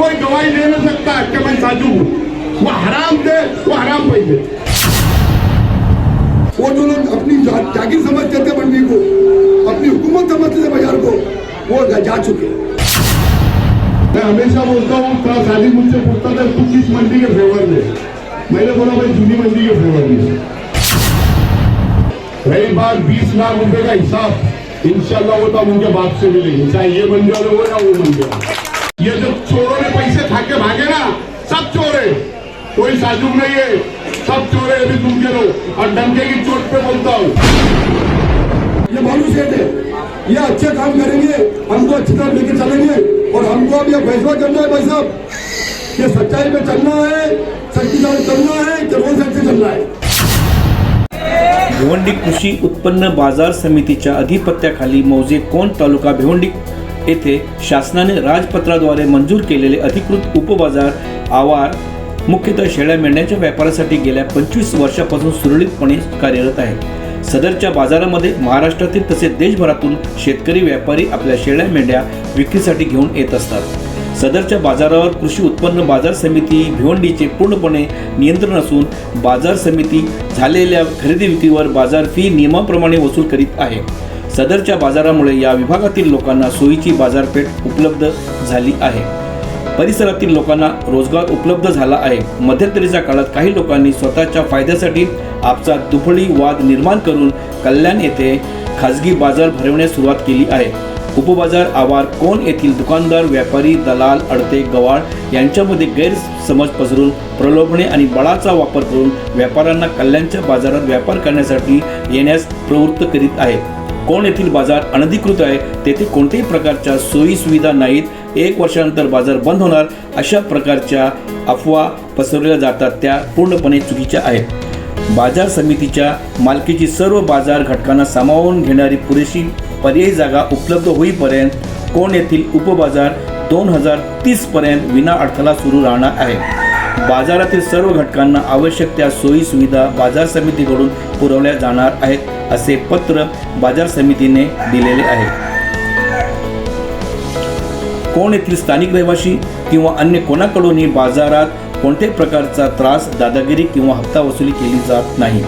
कोई गवाही दे नहीं सकता कि मैं साजू हूँ। वो हराम थे, वो हराम पैसे। वो जो लोग अपनी जागीर समझते थे मंडी को, अपनी हुकूमत समझते थे बाजार को, वो जा चुके। मैं हमेशा बोलता हूँ, साजिद मुझसे पूछता था तू किस मंडी के फेवर में, मैंने बोला भाई जूनी मंडी के फेवर में। रही बात 20 लाख रुपए का हिसाब, इंशाल्लाह वो तो उनके बाप से मिलेंगे, चाहे ये मंडी वाले हो या वो मंडी वाले। ये जो चोरों ने पैसे खा के भागे ना, सब चोर है, कोई साजुक नहीं है, सब चोर है। अभी सुन के लो, और डंके की चोट पे बोलता हूँ। ये बालू सेठ है, ये अच्छे काम करेंगे, हमको अच्छी तरह लेके चलेंगे, और हमको अब ये फैसला करना है भाई साहब, ये सच्चाई पे चलना है, सच्ची तरह चलना है कि रोज से चलना है। भिवंडी कृषी उत्पन्न बाजार समितीच्या अधिपत्याखाली मौजे कोंड तालुका भिवंडी येथे शासनाने राजपत्राद्वारे मंजूर केलेले अधिकृत उपबाजार आवार मुख्यतः शेळ्या मेंढ्यांच्या व्यापारासाठी गेल्या 25 वर्षापासून सुरळीतपणे कार्यरत आहे। सदरच्या बाजारामध्ये महाराष्ट्रातील तसेच देशभरातून शेतकरी व्यापारी आपल्या शेळ्या मेंढ्या विक्रीसाठी घेऊन येत असतात। सदरच्या बाजारावर कृषी उत्पन्न बाजार समिती भिवंडीचे पूर्णपणे नियंत्रण असून बाजार समिती झालेल्या खरेदी विक्रीवर बाजार फी नियमाप्रमाणे वसूल करीत आहे। सदरच्या बाजारामुळे या विभागातील लोकांना सोयीची बाजारपेठ उपलब्ध झाली आहे। परिसरातील लोकांना रोजगार उपलब्ध झाला आहे। मध्यंतरीच्या काळात काही लोकांनी स्वतःच्या फायद्यासाठी आपसात दुफळी वाद निर्माण करून कल्याण येथे खाजगी बाजार भरवण्यास सुरुवात केली आहे। उपबाजार आवार कोण येथील दुकानदार व्यापारी दलाल अडते गवाळ यांच्यामध्ये गैरसमज पसरून प्रलोभने आणि बळाचा वापर करून व्यापाऱ्यांना कल्याणच्या बाजारात व्यापार करण्यासाठी येण्यास प्रवृत्त करीत आहे। कोण येथील बाजार अनधिकृत आहे, तेथे कोणत्याही प्रकारच्या सोयी सुविधा नाहीत, 1 वर्षानंतर बाजार बंद होणार अशा प्रकारच्या अफवा पसरवल्या जातात, त्या पूर्णपणे चुकीच्या आहेत। बाजार समितीच्या मालकीची सर्व बाजार घटकांना सामावून घेणारी पुरेशी पर्यायी जागा उपलब्ध होईपर्यंत कोण येथील उपबाजार 2030 पर्यंत विना अडथळा सुरू राहणार आहे। बाजारातील सर्व घटकांना आवश्यक त्या सोयी सुविधा बाजार समितीकडून पुरवल्या जाणार आहेत, असे पत्र बाजार समितीने दिलेले आहे। कोण येथील स्थानिक रहिवासी किंवा अन्य कोणाकडूनही बाजारात कोणत्याही प्रकारचा त्रास, दादागिरी किंवा हप्ता वसुली केली जात नाही।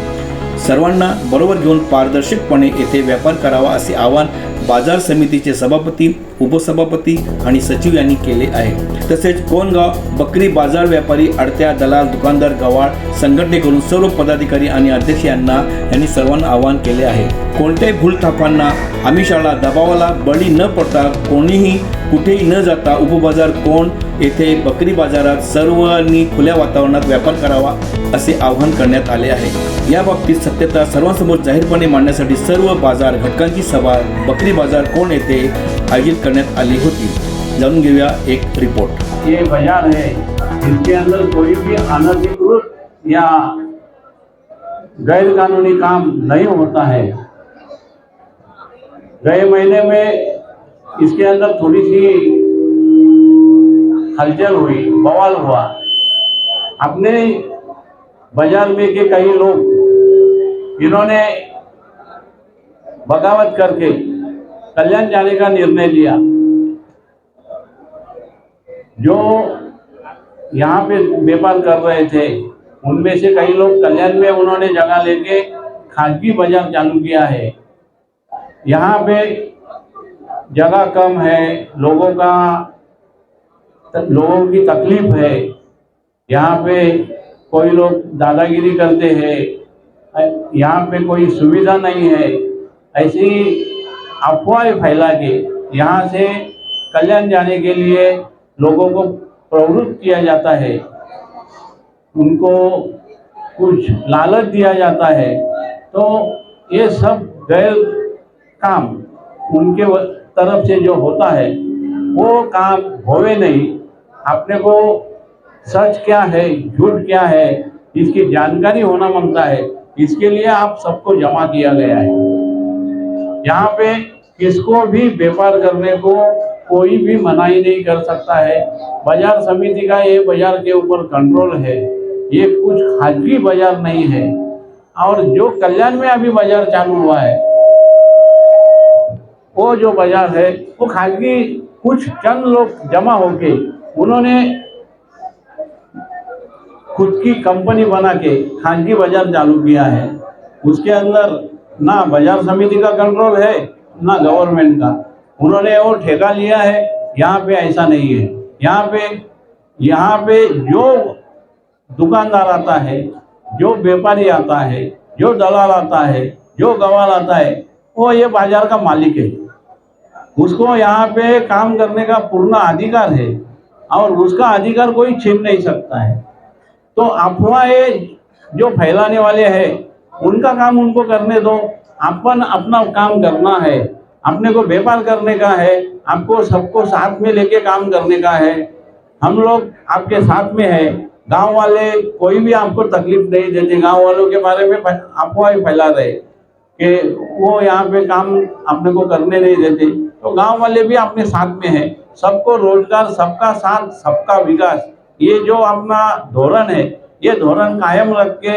सर्वांना बरोबर घेऊन पारदर्शकपणे येथे व्यापार करावा असे आवाहन बाजार समितीचे सभापती, उपसभापती आणि सचिव यांनी केले आहे। तसेच कोणगाव बकरी बाजार व्यापारी अडत्या दलाल दुकानदार गवाळ संघटनेकडून सर्व पदाधिकारी आणि अध्यक्ष यांनी सर्वांना आवाहन केले आहे। कोणत्याही भूलथापांना, आमिषाला, दबावाला बळी न पडता कोणीही कुठेही न जाता उपबाजार कोण येथे बकरी बाजारात सर्वांनी खुल्या वातावरणात व्यापार करावा असे आवाहन करण्यात आले आहे। या बाबतीत सत्यता सर्वांसमोर जाहीरपणे मांडण्यासाठी सर्व बाजार घटकांची सभा बकरी बाजार कोण येथे आयोजित करण्यात आली होती। जाणून घेऊया एक रिपोर्ट। ये बाजार है, इसके अंदर कोई भी अनधिकृत या गैर कानूनी काम नहीं होता है। गए महीने में इसके अंदर थोड़ी सी हलचल हुई, बवाल हुआ। अपने बाजार में के कई लोग इन्होंने बगावत करके कल्याण जाने का निर्णय लिया। जो यहाँ पे व्यापार कर रहे थे उनमें से कई लोग कल्याण में उन्होंने जगह लेके खाजगी बाजार चालू किया है। यहाँ पे जगह कम है, लोगों की तकलीफ है। यहाँ पे कोई लोग दादागिरी करते हैं, यहाँ पे कोई सुविधा नहीं है, ऐसी अफवाहें फैला के यहाँ से कल्याण जाने के लिए लोगों को प्रवृत्त किया जाता है, उनको कुछ लालच दिया जाता है। तो ये सब गैर काम उनके तरफ से जो होता है वो काम होवे नहीं। अपने को सच क्या है, झूठ क्या है, इसकी जानकारी होना मांगता है। इसके लिए आप सबको जमा किया गया है। यहाँ पे किसको भी व्यापार करने को कोई भी मनाही नहीं कर सकता है। बाजार समिति का ये बाजार के ऊपर कंट्रोल है, ये कुछ खाजगी बाजार नहीं है। और जो कल्याण में अभी बाजार चालू हुआ है वो जो बाजार है वो खाजगी कुछ चंद लोग जमा होके उन्होंने खुद की कंपनी बना के खानगी बाजार चालू किया है। उसके अंदर ना बाजार समिति का कंट्रोल है ना गवर्नमेंट का। उन्होंने और ठेका लिया है। यहाँ पे ऐसा नहीं है। यहाँ पे जो दुकानदार आता है, जो व्यापारी आता है, जो दलाल आता है, जो गवाल आता है, वो ये बाजार का मालिक है। उसको यहाँ पे काम करने का पूर्ण अधिकार है और उसका अधिकार कोई छीन नहीं सकता है। तो अफवाहें जो फैलाने वाले हैं उनका काम उनको करने दो। अपन अपना काम करना है, अपने को व्यापार करने का है, आपको सबको साथ में लेके काम करने का है। हम लोग आपके साथ में है। गांव वाले कोई भी आपको तकलीफ नहीं देते। गांव वालों के बारे में अफवाहें फैला रहे कि वो यहाँ पे काम अपने को करने नहीं देते, तो गांव वाले भी अपने साथ में है। सबको रोजगार, सबका साथ, सबका विकास, ये जो अपना धोरण है, ये धोरण कायम रख के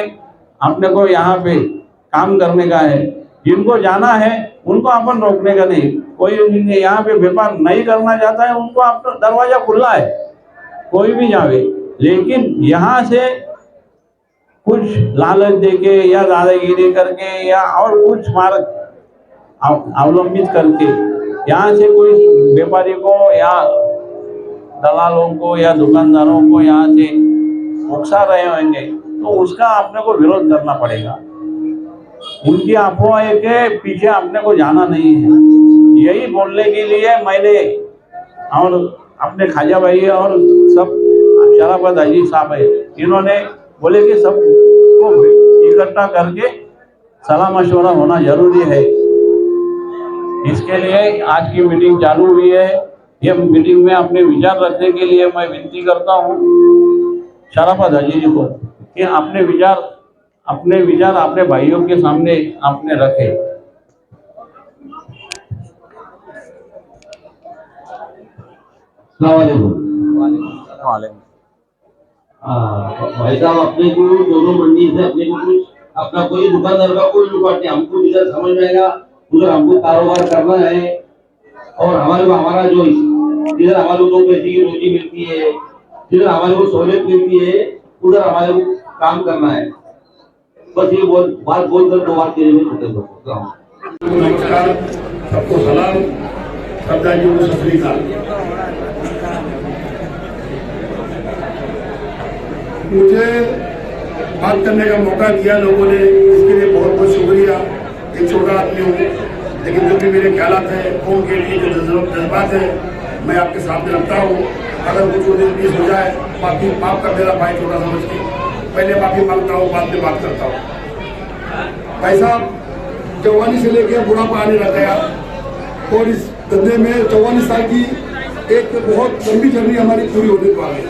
अपने को यहाँ पे काम करने का है। जिनको जाना है उनको अपन रोकने का नहीं। कोई यहाँ पे व्यापार नहीं करना चाहता है, उनको अपना दरवाजा खुला है, कोई भी जावे। लेकिन यहाँ से कुछ लालच देके या दादागिरी करके या और कुछ मार्ग अवलंबित करके यहाँ से कोई व्यापारी को या दलालों को या दुकानदारों को यहाँ से उकसा रहे होंगे, तो उसका अपने को विरोध करना पड़ेगा। उनकी अफवाह के पीछे अपने को जाना नहीं है। यही बोलने के लिए मैंने और अपने खाजा भाई और सब शराफत अजीज साहब है, इन्होंने बोले कि सबको इकट्ठा करके सलाह मशवरा होना जरूरी है। इसके लिए आज की मीटिंग चालू हुई है। ये मीटिंग में अपने विचार रखने के लिए मैं विनती करता हूँ शराफत अजीज को कि अपने विचार अपने भाइयों के सामने आपने रखे। भाई साहब, अपने को दोनों मंडी से अपने को कुछ अपना कोई दुकानदार का कोई लुकाट नहीं। हमको जिधर समझ में आएगा उधर हमको कारोबार करना है और हमारा जो जिधर हमारे को 2 पैसे की रोजी मिलती है, जिधर हमारे को सहूलियत मिलती है, उधर हमारे को काम करना है। बस ये बात बोलकर 2 बात के लिए खत्म करता हूँ। नमस्कार, सबको सलाम, श्रद्धांजलि को सत श्री अकाल। मुझे बात करने का मौका दिया लोगों ने, इसके लिए बहुत बहुत शुक्रिया। एक छोटा आदमी हूँ, लेकिन जो भी मेरे ख्यालात हैं, कौम के लिए जो जज्बात है, मैं आपके सामने रखता हूँ। अगर कुछ 19-20 हो जाए, माफ कर देना भाई, छोटा समझ के पहले माफी मांगता हूँ, बाद में बात करता हूँ। भाई साहब, जवानी से लेकर बुढ़ापा आने लग गया और इस धंधे में 44 साल की एक बहुत लंबी जर्नी हमारी पूरी होने को आ गई।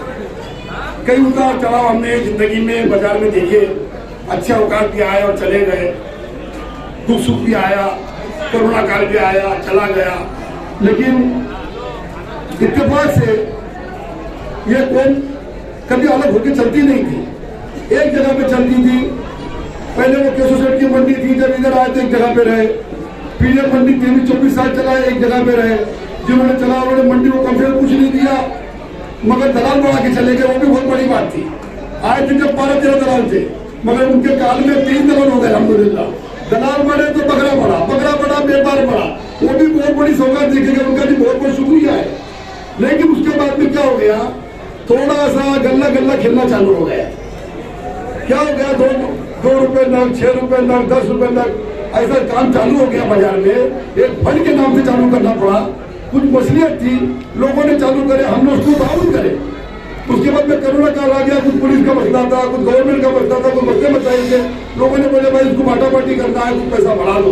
कई उतार चढ़ाव हमने जिंदगी में बाजार में देखे, अच्छे अवकाश भी आए और चले गए, दुख सुख भी आया, कोरोना काल भी आया, चला गया। लेकिन इत्तेफाक से ये कौन कभी अलग होकर चलती नहीं थी, एक जगह पे चलती थी। पहले वो केशव सेठ की मंडी थी, जब इधर आए तो एक जगह पे रहे। पीडीएफ मंडी 23-24 साल चला, एक जगह पे रहे। जिन्होंने चला उन्होंने मंडी को कम से कम कुछ नहीं दिया, मगर दलाल बढ़ा के चले गए, वो भी बहुत बड़ी बात थी। आए थे जब 12-13 दलाल थे, मगर उनके काल में 3 दलाल हो गए अल्हम्दुलिल्लाह। दलाल बढ़े तो बकरा बढ़ा, व्यापार बढ़ा, वो भी बहुत बड़ी सौगात देखेगा, उनका भी बहुत बहुत शुक्रिया है। लेकिन उसके बाद में क्या हो गया, थोड़ा सा गल्ला खेलना चालू हो गया। क्या हो गया, 2 रुपए नग, 6 रुपए नग, 10 रुपए नग, ऐसा काम चालू हो गया बाजार में। एक फल के नाम से चालू करना पड़ा। कुछ मसलियत थी, लोगों ने चालू करे, हम लोग उसको ताउन करे। उसके बाद में कोरोना काल आ गया, कुछ पुलिस का मसला था, कुछ गवर्नमेंट का मसला था, कुछ मसले मसाइल थे। लोगों ने बोले भाई इसको बांटा-बांटी करना है, कुछ पैसा बढ़ा दो।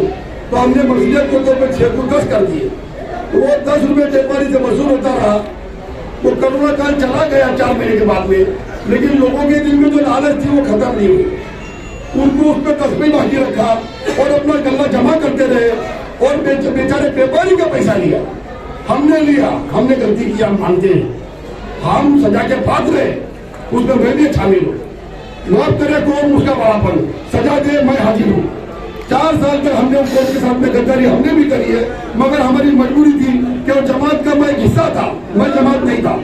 तो हमने मसलियत को तौर पर 6 को 10 कर दिए। तो वो 10 रुपए व्यापारी से वसूल होता रहा। वो कोरोना काल चला गया 4 महीने के बाद में, लेकिन लोगों के दिल में जो लालच थी वो खत्म नहीं हुई। उनको उस पर तस्वीर बाकी रखा और अपना गल्ला जमा करते रहे और बेचारे व्यापारी का पैसा लिया। हमने लिया, हमने गलती की, हम मानते हैं, हम सजा के पात्र है, उसमें मैं भी शामिल हूँ। माफ करे कौन, उसका बड़ापन, सजा दे, मैं हाजिर हूँ। 4 साल तक हमने कोर्ट के साथ में गद्दारी हमने भी करी है, मगर हमारी मजबूरी थी कि जमात का मैं एक हिस्सा था, मैं जमात नहीं था।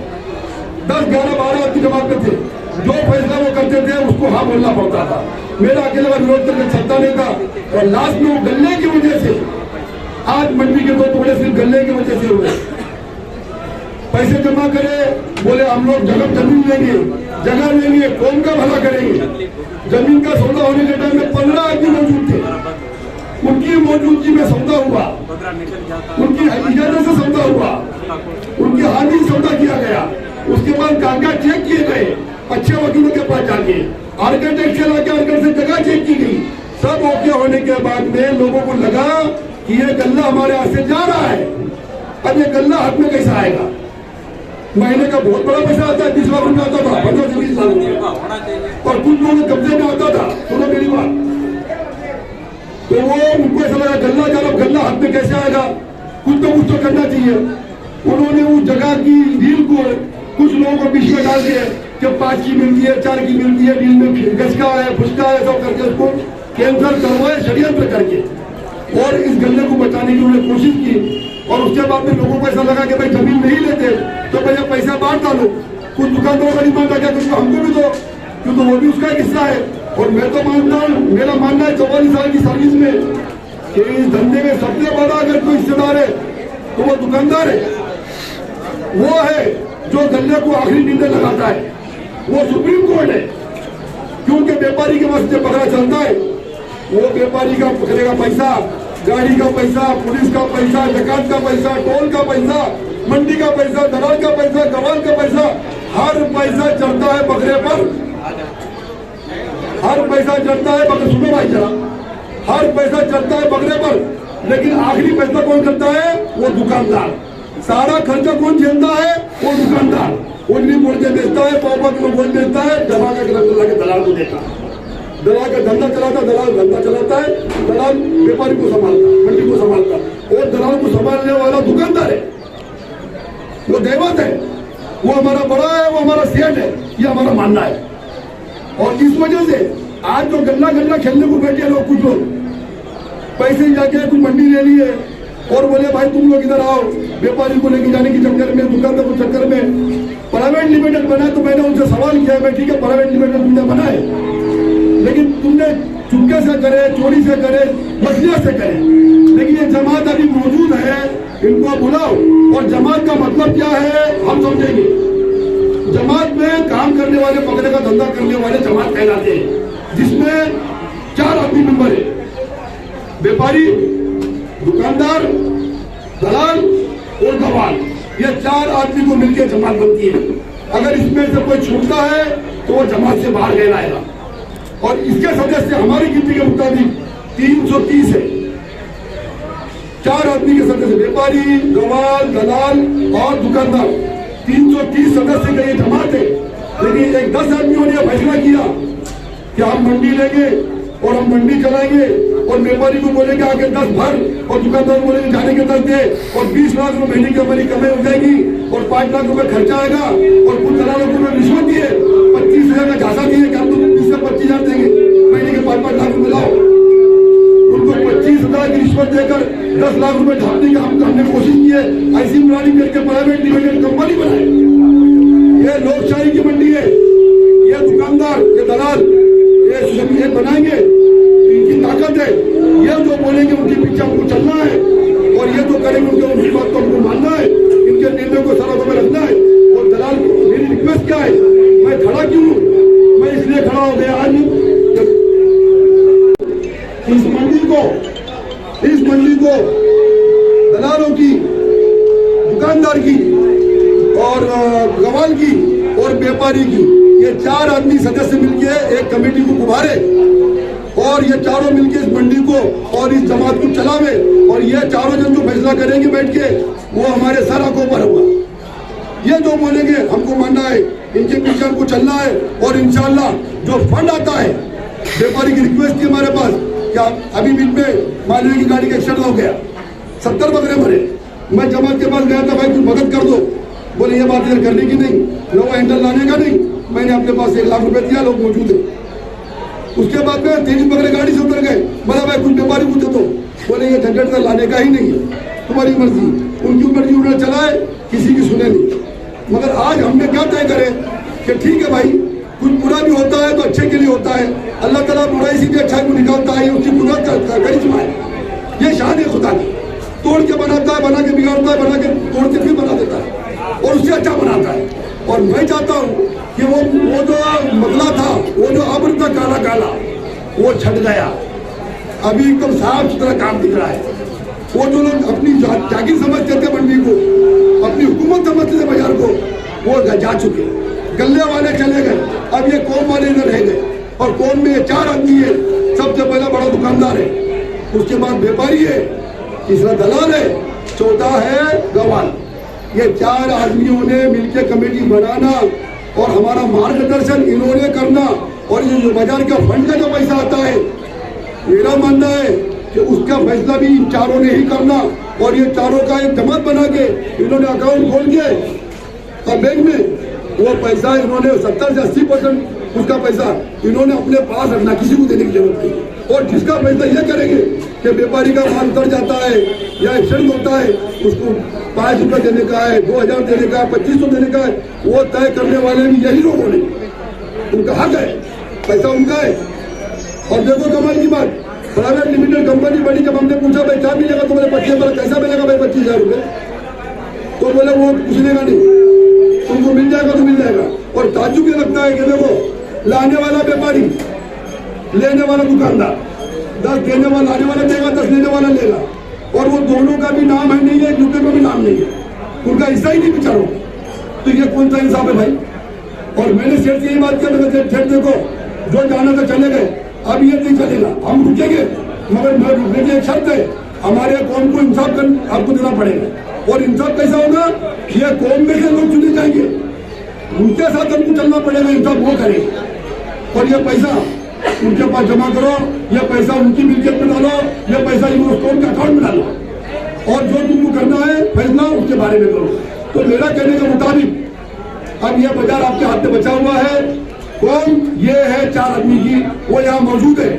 10, 11, 12 आदमी जमात में थे। जो फैसला वो करते थे उसको हाँ बोलना पड़ता था। मेरा अकेले का विरोध करके चलता नहीं था। और लास्ट में वो गले की वजह से आज मंडी के 2 टुकड़े सिर्फ गले की वजह से हुए। पैसे जमा करे, बोले हम लोग जमीन लेंगे, जगह लेंगे, कौन का भला करेंगे। जमीन का सौदा होने के टाइम में 15 आदमी मौजूद थे। उनकी मौजूदगी में सौदा हुआ, उनकी इजाजत से सौदा हुआ, उनकी हाजिरी सौदा किया गया। उसके बाद कागजात चेक किए गए अच्छे वकीलों के पास जाके, आर्किटेक्ट से लाके आर्किटेक्ट से जगह चेक की गई। सब ओके होने के बाद में लोगों को लगा कि ये गल्ला हमारे हाथ से जा रहा है। अब ये गल्ला हाथ में कैसा आएगा। महीने का बहुत बड़ा पैसा आता है, 20 लाख रुपया आता था, 15 से 20 लाख रुपया। और कुछ लोगों के कब्जे में आता था। सुनो मेरी बात, तो वो उनको ऐसा लगा गल्ला जा रहा, गल्ला हाथ में कैसे आएगा, कुछ तो करना चाहिए। उन्होंने उस जगह की डील को कुछ लोगों को बीच में डाल दिया कि 5 की मिलती है, 4 की मिलती है, डील में गचका है, फुसका है, सब करके उसको कैंसिल करवाए षड्यंत्र करके। और इस गल्ले को बचाने की उन्होंने कोशिश की। और उसके बाद में लोगों को ऐसा लगा कि भाई जमीन नहीं लेते तो भैया पैसा बांट डालो। कुछ दुकानदारों का डिमांड आ गया तो हमको भी दो, क्योंकि वो भी उसका हिस्सा है। और मैं तो मानता हूँ, मेरा मानना है 44 साल की सर्विस में कि इस धंधे में सबसे बड़ा अगर कोई हिस्सेदार है तो वो दुकानदार है। वो है जो गल्ले को आखिरी निर्णय लगाता है, वो सुप्रीम कोर्ट है। क्योंकि व्यापारी के पास जो पकड़ा चलता है, वो व्यापारी का पकड़ेगा पैसा, गाड़ी का पैसा, पुलिस का पैसा, जकात का पैसा, टोल का पैसा, मंडी का पैसा, दलाल का पैसा, गवाल का पैसा, हर पैसा चढ़ता है बकरे पर। हर पैसा चढ़ता है बकरे, सुनो भाई जरा, हर पैसा चढ़ता है बकरे पर। लेकिन आखिरी पैसा कौन करता है, वो दुकानदार। सारा खर्चा कौन झेलता है, वो दुकानदार। उंगली मोड़ के बेचता है, पॉपक में बोल देता है, जमा के दलाल को देता है। दलाल का धंधा चलाता, दलाल धंधा चलाता है, दलाल व्यापारी को संभालता, मंडी को संभालता। और दलाल को संभालने वाला दुकानदार है, वो दैवत है, वो हमारा बड़ा है, वो हमारा सेठ है, ये हमारा मानना है। और इस वजह से आज जो गल्ला गल्ला खेलने को बैठे लोग, कुछ लोग पैसे जाके कुछ मंडी ले लिए और बोले भाई तुम लोग इधर आओ। व्यापारी को लेके जाने के चक्कर में, दुकानदार को चक्कर में प्राइवेट लिमिटेड बना। तो मैंने उनसे सवाल किया, मैं ठीक है प्राइवेट लिमिटेड तुमने बनाए, लेकिन तुमने चुपके से करे, चोरी से करे, मसलियत से करे। लेकिन ये जमात अभी मौजूद है, इनको बुलाओ। और जमात का मतलब क्या है हम समझेंगे। जमात में काम करने वाले, पकड़े का धंधा करने वाले जमात कहलाते हैं, जिसमें 4 आदमी मेंबर है, व्यापारी, दुकानदार, दलाल और गवाल। ये 4 आदमी को मिलकर जमात बनती है। अगर इसमें से कोई छूटता है तो वो जमात से बाहर कहलाएगा। और इसके सदस्य हमारी गिनती के मुताबिक 330 है। 4 आदमी के सदस्य, व्यापारी, गवाल, दलाल और दुकानदार, 330 सदस्य का ये जमात है। लेकिन एक 10 आदमियों ने फैसला किया कि हम मंडी लेंगे और हम मंडी चलाएंगे। और व्यापारी को बोलेंगे आगे 10 भर, और दुकानदार बोलेंगे जाने के 10 दे। और 20 लाख रुपए महीने की हमारी कमाई हो जाएगी और 5 लाख रुपए खर्चा आएगा। और कुछ दलालों को रिश्वत दिए, 25,000 का झांसा दिए कि हम तुम 20 से 25,000 देंगे, महीने के 5-5 लाख रुपए लाओ। उनको 25,000 की रिश्वत देकर 10 लाख रुपए ढालने की हमने कोशिश की है। ऐसी प्लानिंग करके प्राइवेट लिमिटेड कंपनी बनाए। ये लोकशाही की मंडी है। ये दुकानदार, ये दलाल, ये बनाएंगे, इनकी ताकत है। ये जो बोलेंगे उनके पीछे हमको चलना है, और ये जो करेंगे उनकी बात को हमको मानना है, इनके निर्णय को सराहना में रखना है। और दलाल को मेरी रिक्वेस्ट क्या है, मैं खड़ा क्यों हूँ, मैं इसलिए खड़ा हो गया आज इस मंडी को दलालों की, दुकानदार की और गवाल की और व्यापारी की, ये 4 आदमी सदस्य मिलकर एक कमेटी को उभारे और ये चारों मिलकर इस मंडी को और इस जमात को चलावे। और ये चारों जन जो फैसला करेंगे बैठ के, वो हमारे सर आंखों पर होगा। ये जो बोलेंगे हमको मानना है, इनके पीछे हमको चलना है। और इंशाल्लाह जो फंड आता है, व्यापारी की रिक्वेस्ट थी हमारे पास, क्या अभी बीच में मालवीय की गाड़ी का एक्सीडेंट हो गया, 70 बकरे मरे। मैं जमात के पास गया था, भाई कुछ मदद कर दो। बोले ये बात इधर करने की नहीं, लोग हैंडल लाने का नहीं। मैंने अपने पास 1 लाख रुपए दिया, लोग मौजूद है। उसके बाद में 30 बकरे गाड़ी से उतर गए। बोला भाई कुछ व्यापारी को दे दो। बोले ये झंझट लाने का ही नहीं है, तुम्हारी मर्जी। उनकी मर्जी उन्होंने चलाए, किसी की सुने नहीं। मगर आज हमने क्या तय करे कि ठीक है भाई, कुछ बुरा भी होता है तो अच्छे के लिए होता है। अल्लाह ताला बुराई से भी अच्छा को निकालता है, उसकी कुदरत का करिश्मा है। ये शान है खुदा की, तोड़ के बनाता है, बना के बिगाड़ता है, बना के तोड़ के फिर बना देता है और उससे अच्छा बनाता है। और मैं चाहता हूँ कि वो जो मसला था, वो जो अब्र था काला काला, वो छट गया। अभी एकदम साफ सुथरा काम दिख रहा है। वो जो लोग अपनी जागीर समझते थे मंडी को, अपनी हुकूमत समझते थे बाजार को, वो जा चुके। गल्ले वाले चले गए, अब ये कौम वाले इधर रह गए। और कौम में 4 आदमी है। सबसे पहला बड़ा दुकानदार है, उसके बाद व्यापारी है, तीसरा दलाल है, चौथा है गवाल। ये 4 आदमियों ने मिलकर कमेटी बनाना और हमारा मार्गदर्शन इन्होंने करना। और ये जो बाजार का फंड का जो पैसा आता है, मेरा मानना है कि उसका फैसला भी इन 4 ने ही करना। और ये 4 का एक जमात बना के इन्होंने अकाउंट खोल के और बैंक में वो पैसा इन्होंने 70 से 80% उसका पैसा इन्होंने अपने पास रखना, किसी को देने की जरूरत नहीं। और जिसका पैसा ये करेंगे कि व्यापारी का माल उतर जाता है या एक्सीडेंट होता है, उसको 5 रुपये देने का है, 2000 देने का है, 2500 देने का है, वो तय करने वाले भी यही लोग होने। उनका हक है, पैसा उनका है। और देखो कमाल की बात, प्राइवेट लिमिटेड कंपनी बड़ी, जब हमने पूछा भाई क्या मिलेगा तो बोले 25,000, कैसा मिलेगा भाई 25,000 रुपये? तो बोले वो कुछ लेगा नहीं, तुमको मिल जाएगा तो मिल जाएगा। और ताज्जुब ये लगता है कि देखो, लाने वाला व्यापारी, लेने वाला दुकानदार, 10 देने वाला, लाने वाला देगा, 10 लेने वाला लेगा। और वो दोनों का भी नाम है नहीं है, एक रुपये का भी नाम नहीं है, उनका हिस्सा ही नहीं बेचारों। तो ये कौन सा इंसाफ है भाई? और मैंने सेठ से यही बात किया, सेठ देखो, जो जाना था चले गए, अब ये नहीं चलेगा, हम रुकेंगे, मगर रुकने की एक शर्त है, हमारे कौम को इंसाफ कर आपको देना पड़ेगा। और इंसाफ कैसा होगा? ये कौम में से लोग चुने जाएंगे, उनके साथ हमको चलना पड़ेगा, इंसाफ वो करेंगे। और ये पैसा उनके पास जमा करो, ये पैसा उनकी मिल्कियत में डालो, ये पैसा कौम के अकाउंट में डालो, और जो तुमको करना है फैसला उसके बारे में करो। तो मेरा कहने के मुताबिक अब यह बाजार आपके हाथ में बचा हुआ है। कौम ये है 4 आदमी की, वो यहाँ मौजूद है।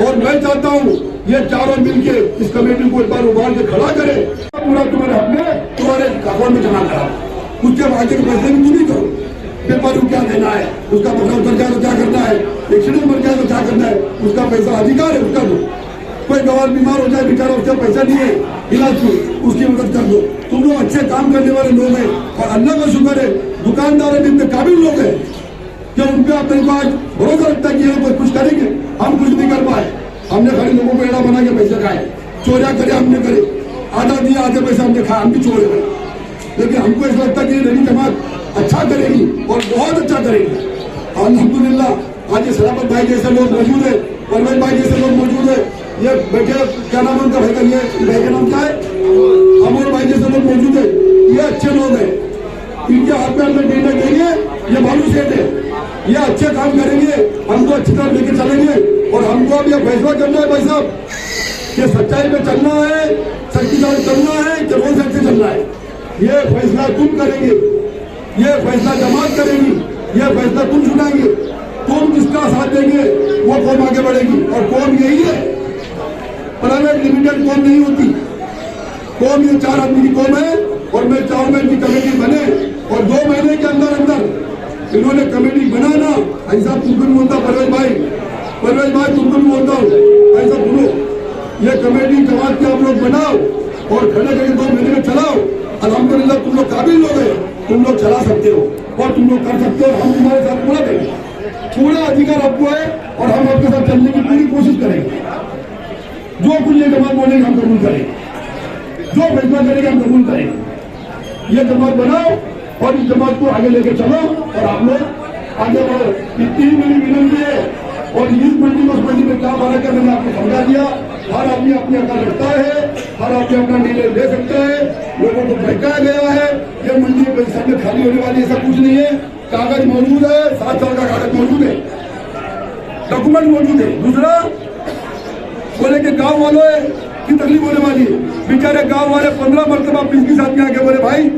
और मैं चाहता हूँ ये 4 मिलके इस कमेटी को एक बार उबाल के खड़ा करे, पूरा तुम्हारे हाथ में, तुम्हारे अकाउंट में जमा करा। उसके आगे के पैसे भी तुम ही करो। व्यापारी को क्या देना है, उसका पैसा उतर जाए तो क्या करना है, एक्सीडेंट मर जाए तो क्या करना है, उसका पैसा अधिकार है, उसका दो। कोई गवार बीमार हो जाए बेचारा, उसका पैसा नहीं है इलाज को, उसकी मदद कर दो। तुम लोग अच्छे काम करने वाले लोग हैं और अल्लाह का शुक्र है दुकानदार भी इतने काबिल लोग हैं कि उन पर अपने पास भरोसा रखता है कि ये कुछ करेंगे। हम कुछ नहीं कर पाए, हमने खाली लोगों को एड़ा बना के पैसे खाए, चोरिया करे हमने करे, आधा दिया आधे पैसा हमने खाया, हम भी चोर गए। लेकिन हमको ऐसा लगता है कि ये नई जमात अच्छा करेगी और बहुत अच्छा करेगी। अल्हम्दुलिल्लाह आज ये सलामत भाई जैसे लोग मौजूद है, परवेज भाई जैसे लोग मौजूद है, ये बैठे क्या नाम उनका भाई का, ये भाई का नाम क्या है, अमोर भाई जैसे लोग मौजूद है, ये अच्छे लोग हैं। इनके हाथ में हमने निर्णय देंगे, ये मालूम सेठ है, ये अच्छे काम करेंगे, हमको अच्छी तरह लेके चलेंगे। और हमको अब ये फैसला करना है भाई साहब कि सच्चाई पे चलना है, सच्ची तरह चलना है कि रोज से चलना है। ये फैसला तुम करेंगे, ये फैसला जमात करेगी, ये फैसला तुम सुनाएंगे। तुम जिसका साथ देंगे वो कौम आगे बढ़ेगी। और कौम यही है, प्राइवेट लिमिटेड कौम नहीं होती। कौम ये 4 आदमी की कौम है। और मैं चाहूंगा इनकी कमेटी बने और 2 महीने के अंदर अंदर इन्होंने कमेटी बनाना। ऐसा तुमको भी बोलता परवेज भाई तुमको भी बोलता हूँ, ऐसा बोलो, ये कमेटी जमात के आप लोग बनाओ और खड़े करके 2 महीने में चलाओ। अल्हम्दुलिल्लाह तुम लोग काबिल लोग हैं, तुम लोग चला सकते हो और तुम लोग कर सकते हो। हम तुम्हारे साथ पूरा देंगे, पूरा अधिकार आपको है और हम आपके साथ चलने की पूरी कोशिश करेंगे। जो कुछ ये जमात बोलेंगे हम कबूल करेंगे, जो फैसला करेंगे हम कबूल करेंगे। ये जमात बनाओ और इस जमात को आगे लेके चलो और आप लोग आगे बढ़ो। इतनी ही मेरी विनती है। और इस मंडी में उस मंडी में क्या फर्क है मैंने आपको समझा दिया। हर आदमी अपनी अकल रखता है, हर आदमी अपना निर्णय ले सकता है। लोगों को बहकाया गया है, ये मंडी सब में खाली होने वाली ऐसा कुछ नहीं है। कागज मौजूद है, 7 साल का कागज मौजूद है, डॉक्यूमेंट मौजूद है। दूसरा बोले कि गाँव वालों की तकलीफ होने वाली है। बेचारे गाँव वाले 15 मरतबा 20 आदमी आके बोले भाई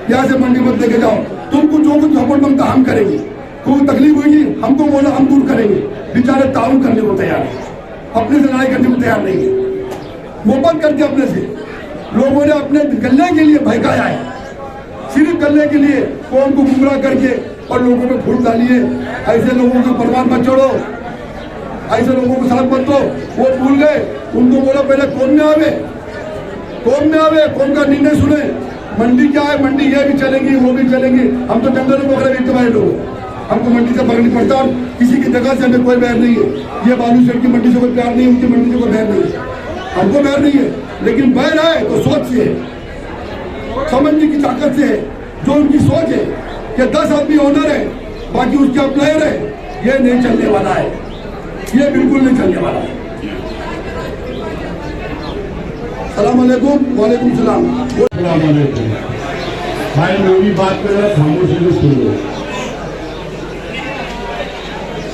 यहाँ से मंडी मत लेके जाओ, तुमको जो कुछ सपोर्ट बनता हम करेंगे, कोई तकलीफ होगी हमको बोला हम दूर करेंगे। बेचारे ताउन करने को तैयार है, अपने से लड़ाई करने को तैयार नहीं है। मोहब्बत करके अपने से लोगों ने अपने गले के लिए बहकाया है। सिर्फ करने के लिए कौम को गुमराह करके और लोगों में फूट डालिए। ऐसे लोगों को परवान मत छोड़ो, ऐसे लोगों को साथ मत दो। वो भूल गए, उनको बोलो पहले कौम में आवे, कौम का निर्णय सुने। मंडी क्या है, मंडी ये भी चलेंगी वो भी चलेंगी, हम तो जंगलों को खड़े तुम्हारे लोग, हमको मंडी से फर्क नहीं पड़ता। और किसी की जगह से हमें कोई बैर नहीं है। ये बालू सेठ की मंडी से कोई प्यार नहीं है, उनकी मंडी से कोई बैर नहीं है, हमको बैर नहीं है। लेकिन बैर है तो सोच से है, समझने की ताकत से है। जो उनकी सोच है कि 10 आदमी ओनर है बाकी उसके अप्लायर है, ये नहीं चलने वाला है, ये बिल्कुल नहीं चलने वाला है। सलाम अलैकुम, वालेकुम सलाम। भाई मेरी बात कर रहा, खामोशी से सुन लो।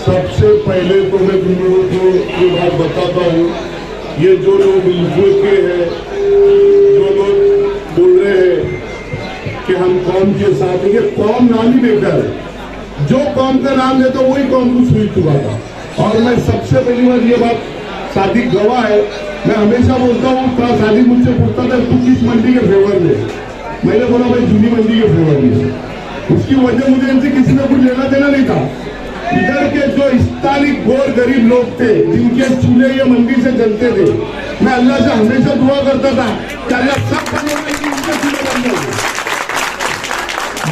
सबसे पहले तो मैं तुम लोगों को ये बात बताता हूँ, ये जो लोग लिखते हैं, जो लोग बोल रहे हैं कि हम कौम के साथ, ये कौम नाम ही बेकार है। जो कौम का नाम लेता वही कौम को सुई चुका था। और मैं सबसे पहली बार ये बात, सादिक गवाह है, मैं हमेशा बोलता हूँ, सादिक मुझसे पूछता था तू किस मंडी के फेवर में, मैंने बोला भाई जूनी मंडी के फेवर में। उसकी वजह मुझे इनसे किसी ने कुछ लेना देना नहीं था। इधर के जो स्थानीय गोर गरीब लोग थे, जिनके चूल्हे ये मंडी से जलते थे, मैं अल्लाह से हमेशा दुआ करता था कि अल्लाह सब बनोगे कि उनके चूल्हे बन जाए।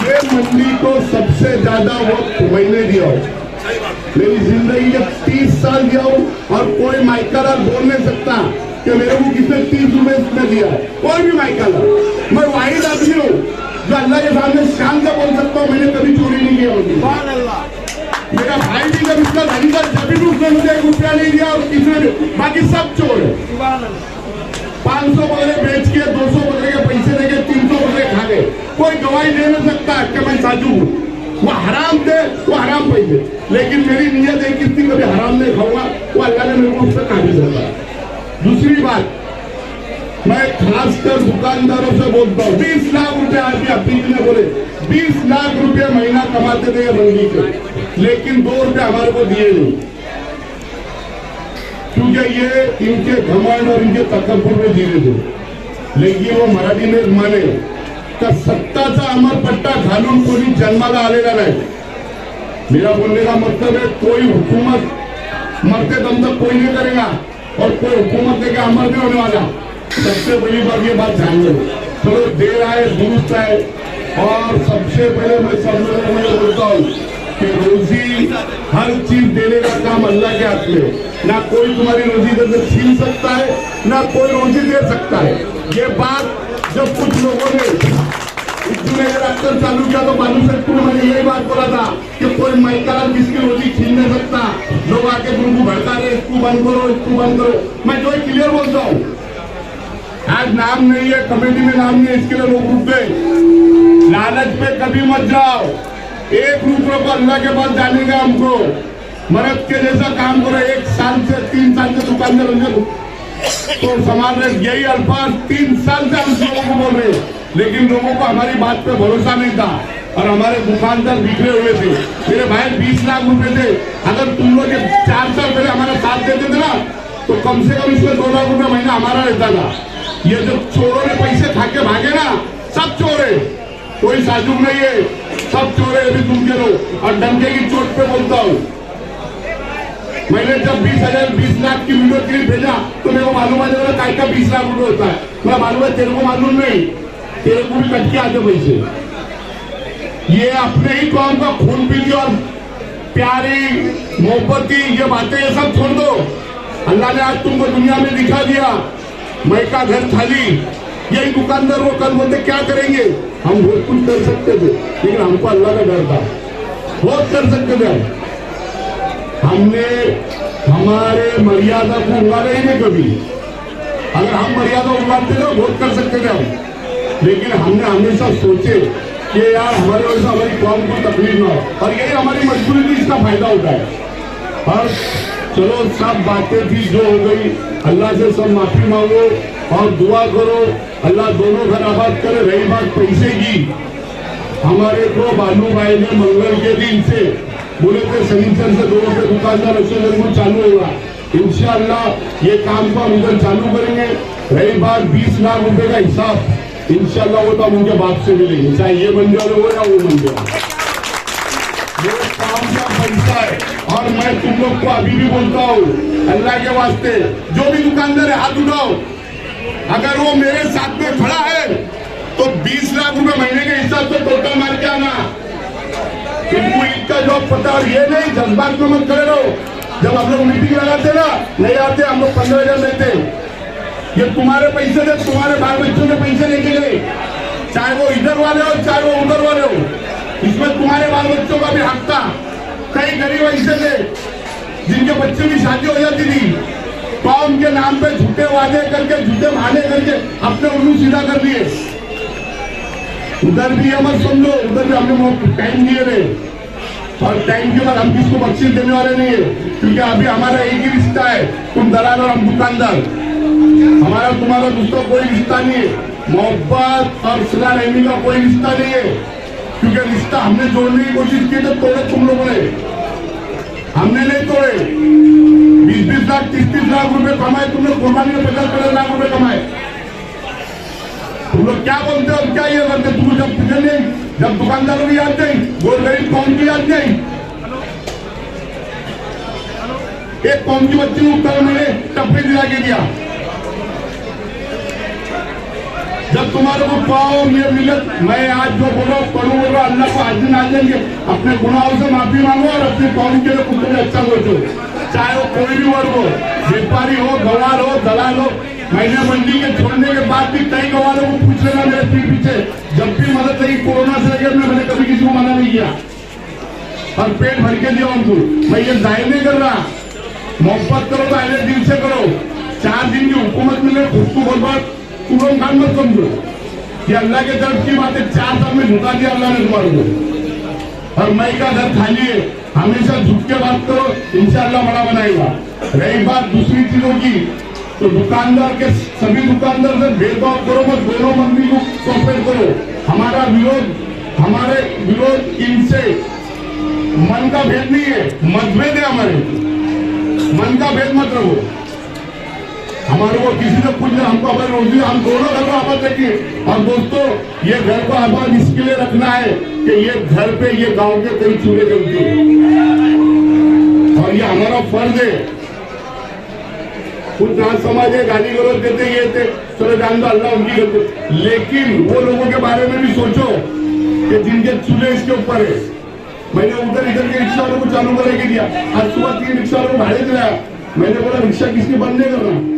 ये मंडी को सबसे ज्यादा वक्त मैंने दिया हो, मेरी जिंदगी के 30 साल दिया हूँ, और कोई माइकाला बोल नहीं सकता कि मेरे को किसने 30 रुपए में दिया है, कोई भी माइकाला। मैं वाहिद आदमी हूँ जो अल्लाह के सामने शान से बोल सकता हूँ, मैंने कभी चोरी नहीं किया। मेरा भाई भी जब इसका धनी था, जब भी उसने मुझे 1 रुपया नहीं दिया, और किसने, बाकी सब चोर है। 500 बकरे बेच के 200 बकरे के पैसे देके 300 बकरे खा गए। कोई गवाही दे नहीं सकता कि मैं साजू हूँ। वो हराम थे, वो हराम पैसे, लेकिन मेरी नीयत है कि कभी हराम नहीं खाऊंगा, वो अल्लाह ने मेरे को उससे काबिज रखा। दूसरी बात, मैं खासकर दुकानदारों से बोलता हूँ, 20 लाख रुपए आज अपनी ने बोले 20 लाख रुपए महीना कमाते थे ये मंडी के, लेकिन 2 रुपए हमारे को दिए नहीं, क्योंकि ये इनके घमंड और इनके तकब्बुर में जीवे थे। लेकिन वो मराठी में माने का सत्ताचा अमरपट्टा घालून कोणी जन्माला आलेला नाही। मेरा बोलने का मतलब है, कोई हुकूमत मरते दम तक कोई नहीं करेगा, और कोई हुकूमत लेके अमर नहीं होने वाला। सबसे बड़ी बात ये बात जान लो, चलो देर आए दुरुस्त है। और सबसे पहले मैं सब लोगों को बोलता हूँ कि रोजी हर चीज देने का काम अल्लाह के हाथ में, ना कोई तुम्हारी रोजी इधर छीन सकता है, ना कोई रोजी दे सकता है। ये बात जब कुछ लोगों ने अक्सर चालू किया तो बालू सेठ को मैंने यही बात बोला था कि कोई माइकाला किसकी रोजी छीन नहीं सकता। लोग आके तुमको भड़का रहे, इसको बंद करो, इसको बंद करो। मैं जो क्लियर बोलता हूँ, आज नाम नहीं है, कमेटी में नाम नहीं है, इसके लिए लोग रुक गए। लालच पे कभी मत जाओ। 1 रुपये को अल्लाह के पास जाने का हमको मर्द के जैसा काम करो। 1 साल से 3 साल से दुकानदार तो समाज में यही अल्फाज 3 साल से हम लोगों को बोल रहे, लेकिन लोगों को हमारी बात पे भरोसा नहीं था, और हमारे दुकानदार बिखरे हुए थे। मेरे भाई 20 लाख रुपए थे, अगर तुम लोग 4 साल पहले हमारा साथ देते थे ना, तो कम से कम इसमें 2 लाख रुपया महीना हमारा रहता था। ये जो चोरों ने पैसे खा के भागे ना, सब चोर है, कोई साजुक नहीं है, सब चोर है। अभी तुम के लोग, और डंके की चोट पे बोलता हूँ, मैंने जब 20 लाख की वीडियो क्लिप भेजा तो मेरे को मालूम है काय का 20 लाख रुपए होता है। मैं मालूम है, तेरे को मालूम नहीं, तेरे को भी कट के आते पैसे। ये अपने ही कौम का खून पीती और प्यारी मोहब्बती ये बातें ये सब छोड़ दो। अल्लाह ने आज तुमको दुनिया में दिखा दिया, मैं का घर खाली। यही दुकानदार वो कल बोलते क्या करेंगे, हम बहुत कुछ कर सकते थे, लेकिन हमको अल्लाह का डर था, बहुत कर सकते थे। हमने हमारे मर्यादा को उड़ाया ही नहीं कभी। अगर हम मर्यादा उड़ाते थे बहुत कर सकते थे हम, लेकिन हमने हमेशा सोचे कि यार हमारे वजह से हमारी कौम को तकलीफ ना हो, और यही हमारी मजबूरी थी, इसका फायदा होता है। और चलो सब बातें थी जो हो गई, अल्लाह से सब माफी मांगो और दुआ करो, अल्लाह दोनों घर आबाद करे। रही बात पैसे की, हमारे को बालू भाई ने मंगल के दिन से बोले थे शनिचर से 2 रुपये दुकानदार अक्सर चालू होगा, इंशाअल्लाह ये काम को हम इधर चालू करेंगे। रही बात 20 लाख रुपए का हिसाब, इंशाल्लाह वो तो उनके बाप से मिलेंगे, चाहे ये मंदिर हो या वो मंदिर। ये काम का पैसा है। और मैं तुम लोग को अभी भी बोलता हूँ, अल्लाह के वास्ते जो भी दुकानदार है हाथ उठाओ, अगर वो मेरे साथ में खड़ा है तो 20 लाख रुपए महीने के हिसाब से टोटल मार के आना। इनको ईद का जॉब पता, और ये नहीं जज्बात में मत खड़े रहो। जब हम लोग मीटिंग लगाते ना, नहीं आते हम लोग 15,000 देते, ये तुम्हारे पैसे थे, तुम्हारे बाल बच्चों के पैसे लेके गए, चाहे वो इधर वाले हो चाहे वो उधर वाले हो, इसमें तुम्हारे बाल बच्चों का भी हक था। कई गरीब ऐसे थे जिनके बच्चे की शादी हो जाती थी, कौम के नाम पे झूठे वादे करके, झूठे बहाने करके अपने उल्लू सीधा कर दिए। उधर भी मत समझो, उधर भी हमने टाइम दिए थे, और टाइम के बाद हम किसको बख्शीश देने वाले नहीं है, क्योंकि अभी हमारा एक ही रिश्ता है, तुम दलाल और हम दुकानदार। हमारा तुम्हारा दूसरा कोई रिश्ता नहीं है, मोहब्बत और सदा रहने का कोई रिश्ता नहीं है, क्योंकि रिश्ता हमने जोड़ने की कोशिश की तो तोड़े तुम लोगों ने, हमने नहीं तोड़े। 20-20 लाख 30-30 लाख रुपए कमाए तुमने, कुर्बानी में 50-50 लाख रुपए कमाए। तुम लोग क्या बोलते हो, क्या ये करते, तुम जब पिछले नहीं, जब दुकानदारों की याद नहीं, गोर गरीब कौम की याद नहीं। एक कौम की बच्ची को कल मैंने टपरी दिला के दिया। जब तुम्हारे को पाओ ये मिलत, मैं आज जो बोल रहा हूँ करूँ बोल रहा, अल्लाह को आज दिन आ जाएंगे, अपने गुनाहों से माफी मांगो और अपनी कौम के लिए कुछ अच्छा सोचो, चाहे वो कोई भी वर्ग हो, व्यापारी हो, गवार हो, दलाल हो। मैंने मंडी के छोड़ने के बाद भी कई गवारों को पूछ लेना मेरे पीछे, जब भी मदद लगी कोरोना से लेकर मैंने कभी किसी को मना नहीं किया और पेट भर के दिया उनको। मैं ये जाहिर नहीं कर रहा, मोहब्बत करो तो अहले दिल से करो। 4 दिन की हुकूमत मिले, खुद को बर्बाद तुम खान मत समझो, ये अल्लाह के तरफ की बात है। 4 साल में झुका दिया अल्लाह ने तुम्हारे को, और मैं का घर खाली है, हमेशा झुक के बात करो, इंशाअल्लाह बड़ा बनाएगा। रही बात दूसरी चीजों की, तो दुकानदार के सभी दुकानदार से भेदभाव करो मत, दोनों मंदी को कॉपरेट करो। हमारा विरोध इनसे मन का भेद नहीं है, मतभेद है हमारे, मन का भेद मत रखो। हमारे को किसी ने पूछ लिया, हमको हमारी रोजी, हम दोनों घर को आबाद रखिए। और दोस्तों, ये घर को आबाद इसके लिए रखना है कि ये घर पे ये गांव के कई चूल्हे जलते हैं, और ये हमारा फर्ज है। कुछ नाथ समाज है, गाली गलौज देते, ये थे, चलो जान दो, अल्लाह उनकी करते, लेकिन वो लोगों के बारे में भी सोचो कि जिनके चूल्हे इसके ऊपर है। मैंने उधर इधर के रिक्शा वालों को चालू करके दिया, आज सुबह 3 रिक्शा वालों को भाड़े दिलाया। मैंने बोला रिक्शा किसके बंद नहीं करना,